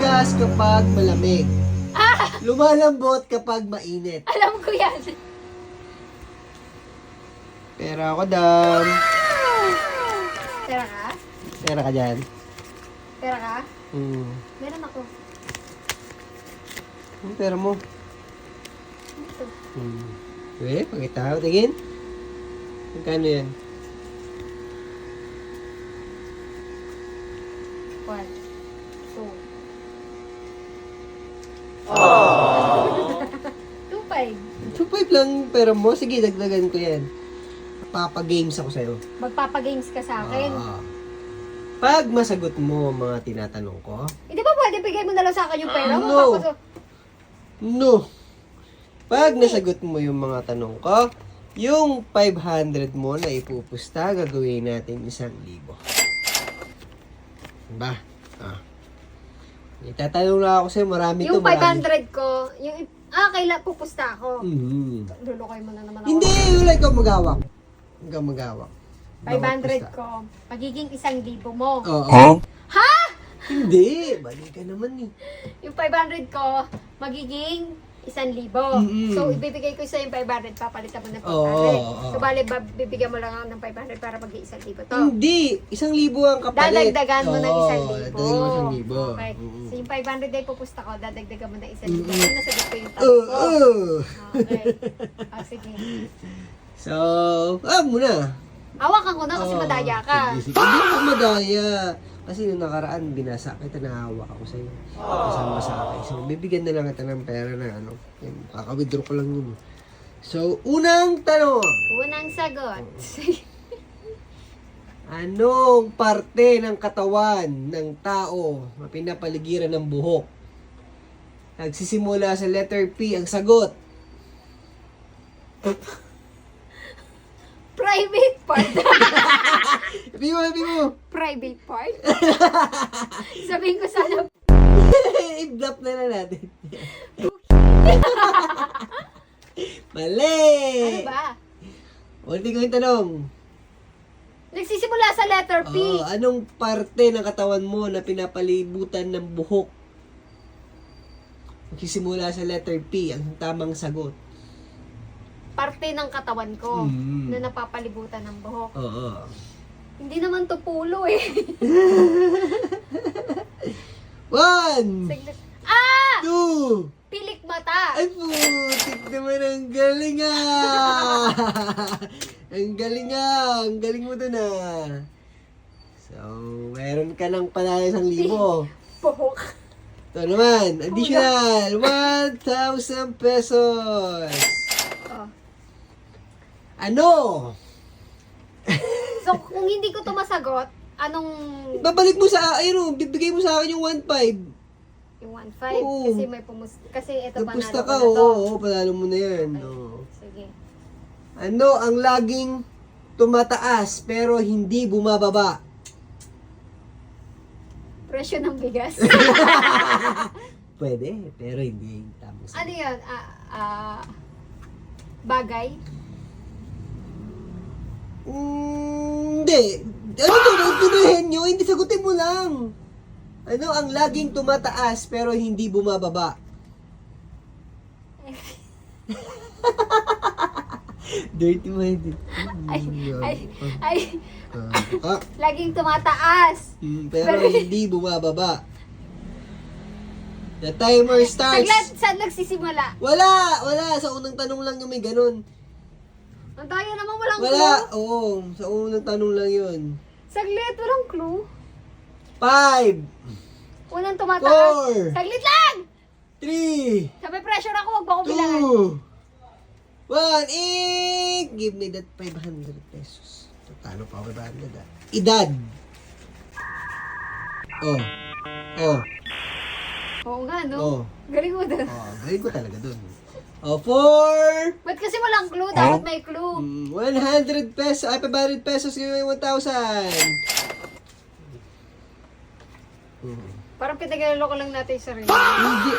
Tumitigas kapag malamig. Lumalambot kapag mainit. Alam ko yan. Pera ako, dam. Pera ka? Pera ka dyan. Pera ka? Meron ako. Ang pera mo. Ito. Pakita ko. Tingin. Magkano yan? 1, 2. 2.5. 2.5 lang pera mo. Sige, dagdagan ko yan. Papagames ako sa'yo. Magpapagames ka sa akin. Pag masagot mo ang mga tinatanong ko, Hindi ba pwede bigay mo na lang sa akin yung pera mo? No. Tapos, no. Pag nasagot mo yung mga tanong ko, yung 500 mo na ipupusta, gagawin natin 1,000. Diba? Itatanong lang ako sa'yo, marami yung to, marami. 500 ko, yung, kailan pupusta ako. Lulukay mo na naman ako. Hindi, wala ikaw magawak. Ikaw magawak. 500 ko, magiging 1,000 mo. Oo. Ha? Hindi, balik ka naman eh. Yung 500 ko, magiging 1,000. So, ibibigay ko sa'yo yung 500, papalitan mo ng 500. Oo. So, bali, bibigyan mo lang ako ng 500 para maging 1,000 to. Hindi, 1,000 ang kapalit. Dadagdagan mo ng 1,000. Dadagdagan mo 1,000. Okay. So, yung 500 ay pupusta ko, dadagdagan mo ng 1,000. Kasi nasagot ko yung tanong ko. Okay. Sige. So, muna. Hawakan ko na kasi madaya ka. Sige. Hindi ako madaya. Kasi nung nakaraan, binasa kita, nahawak ako sa'yo. Kasama sa akin. So, bibigyan na lang kita ng pera na kakawithdraw ko lang yun. So, unang tanong. Unang sagot. Anong parte ng katawan ng tao na pinapaligiran ng buhok? Nagsisimula sa letter P ang sagot. Private part. Sabi mo. Private part? Sabihin ko sana. I-drop na lang natin. Mali! Ano ba? Ulitin ko yung tanong. Nagsisimula sa letter P. Anong parte ng katawan mo na pinapalibutan ng buhok? Nagsisimula sa letter P ang tamang sagot. Parte ng katawan ko na napapalibutan ng buhok. Oo. Hindi naman to pulo eh. 1, Saglit. 2, Pilik mata. ay putik naman, ang galing ah! Ang galing ah! Ang galing mo dun ah! So, meron ka ng panalo 1,000. Buhok. Ito naman, additional, 1,000 pesos! Ano? So, kung hindi ko to masagot, anong... Babalik mo sa, bibigay mo sa akin yung 1,500. Yung 1.5. Oo. Kasi may kasi ito panalo Nagpusta ko ka, na to. oo, panalo mo na yan. Okay. Oo. Sige. Ano ang laging tumataas pero hindi bumababa? Presyo ng bigas. Pwede, pero hindi tama sa Ano yan? Bagay? Hindi. Ano to? Tutuloyin nyo? Hindi, sagutin mo lang. Ano ang laging tumataas pero hindi bumababa? Dirty mind. Laging tumataas. Pero hindi bumababa. The timer starts. Saglit, saan nagsisimula? Wala. Sa unang tanong lang yung may ganun. Ang tayo naman walang Wala. clue. Oo, sa unang tanong lang yun. Saglit, walang clue. 5, Unang tumataas. 4, Saglit lang! 3, Sabi pressure ako, wag ba akong bilangan? 2, 1, give me that 500 pesos. Talo pa ako 500 ah. Edad. Oo nga, no? Oh. Galing mo dun. Galing ko talaga dun. 4, Ba't kasi walang clue? Dapat may clue. 100 pesos. Ay, 500 pesos yung 1,000. Parang pinaglaloko lang natin yung sarili. Hindi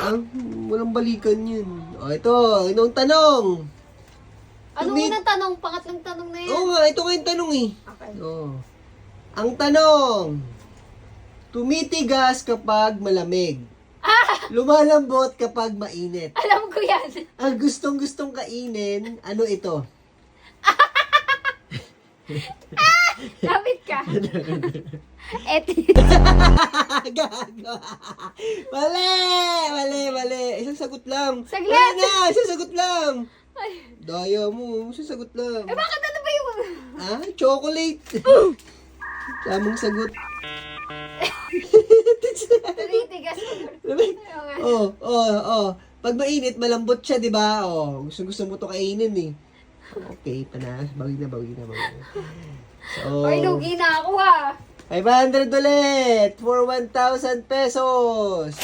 walang balikan yun. Ito, inong tanong. Ano unang tanong? Pangatlong tanong na yan. Oo nga, ito nga yung tanong eh. Okay. Ang tanong, tumitigas kapag malamig. Lumalambot kapag mainit. Alam ko yan. Ang gustong-gustong kainin, ano ito? Lapit ka. Gago. Mali. Isang sagot lang. Saglit. Wala na, isang sagot lang. Ay, Daya mo, isang sagot lang. bakit ano ba yung... Chocolate. Tamang sagot. Tinitigas mo. Pag mainit, malambot siya, di ba? Gusto mo to kainin eh. Okay, panas. Bawi na. So, Ay, lugi na ako ha. 500 ulit for 1,000 pesos.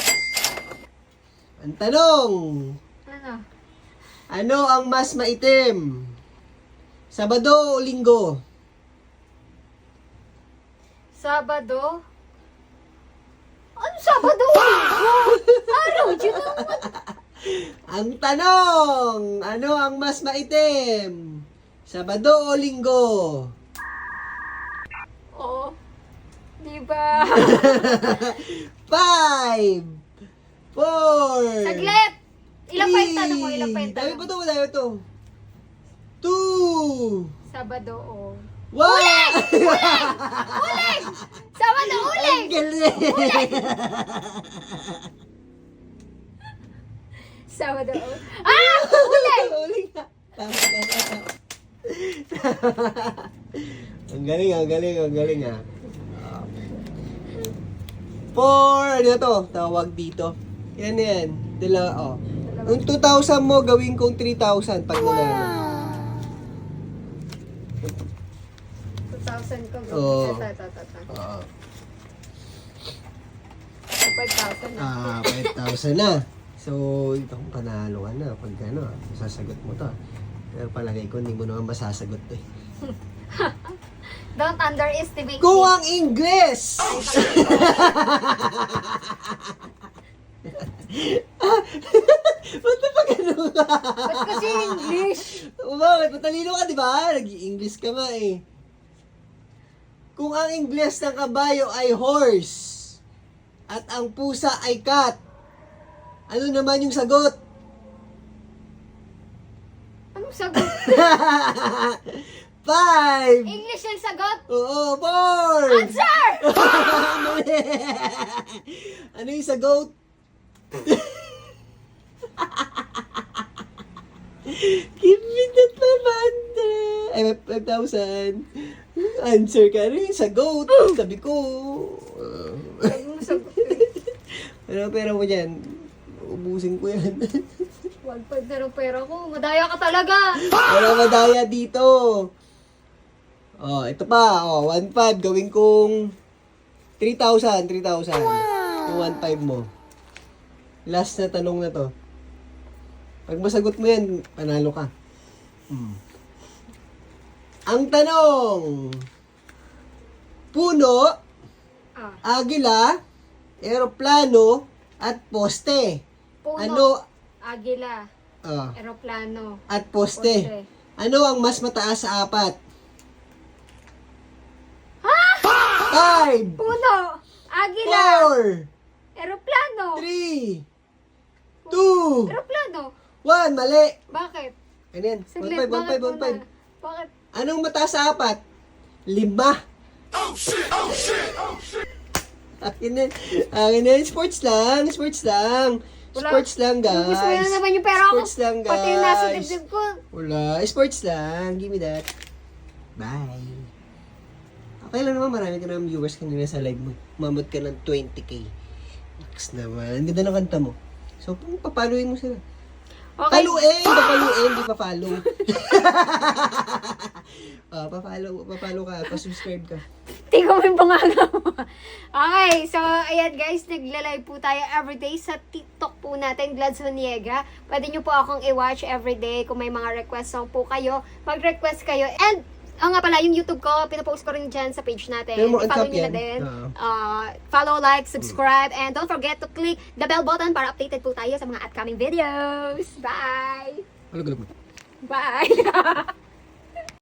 Ang tanong, Ano? ano ang mas maitim? Sabado o Linggo? Sabado? Ano Sabado? Araw, dyan naman. Ang tanong, ano ang mas maitim? Sabado o Linggo? Oo. Diba? 5, 4, Saglit! Ilang pa yung tanong mo? Ilang pa yung Dami tanong? pa to. 2, Sabado o... 1! Uling! Sabado, uling! Ang galing! Sabado o... Ah! Uling! Uling na. Tama. Ang galing ah. 4, ano to? Tawag dito. Yan na yan. Yung 2,000 mo, gawin kong 3,000 pag nanalo. 2,000 ko. Oo. Ito. Oo. 5,000 5,000. na. So, ito kung panalo ka na. Pag masasagot mo to. Pero palagay ko, hindi mo naman masasagot to eh. Don't underestimate Kung me. ang Ingles! Ba't na pa ganun ka? Ba't kasi English? Bakit? Matalino ka, di ba? Nag-i-English ka nga eh. Kung ang Ingles ng kabayo ay horse at ang pusa ay cat, ano naman yung sagot? Anong sagot? 5! English yung sagot? Oo, 4! Answer! Mali. Ano yung sagot? Give me that 500! Ay, 5,000. Answer ka. Ano yung sagot? Sabi ko. Anong sagot? Ano pera mo dyan? Ubusin ko yan. 1.5 na ng pera ko. Madaya ka talaga. Wala madaya dito. Ito pa. 1,500. Gawin kong 3,000. 3,000. Yung 1,500 mo. Last na tanong na to. Pag masagot mo yan, panalo ka. Ang tanong. Puno, agila, eroplano, at poste. Puno, Ano? agila, Ah, eroplano, at poste. poste. Ano ang mas mataas sa apat? 5, Puno, agila, 4, eroplano, 3, 2, eroplano. 1. Mali. Bakit? Ano yan? Saglit, 1,500, bakit 1,500, 1,500. muna? Bakit? Anong mataas sa apat? 5. Akin na. Sports lang. Wala. Sports lang, guys. Gusto mo na naman yung pera ko. Sports lang, guys. Pati yung nasa dibdib ko. Wala. Sports lang. Give me that. Bye. Okay lang naman. Marami ka naman viewers kanina sa live mo. Umabot ka ng 20K. Next naman. Ang ganda ng kanta mo. So, papaluin mo sila. Okay. Papaluin, di pa follow. Papalo ka, pa-subscribe ka. Tingnan mo yung bunganga mo. Okay, so ayan guys, nagla-live po tayo everyday sa TikTok po natin, Glads Honiega. Pwede nyo po akong i-watch everyday kung may mga request song po kayo. Mag-request kayo. And, nga pala, yung YouTube ko, pinapost ko rin dyan sa page natin. Pero mo, I-follow untap nyo na yan. din. Follow, like, subscribe, and don't forget to click the bell button para updated po tayo sa mga upcoming videos. Bye! Galog. Bye!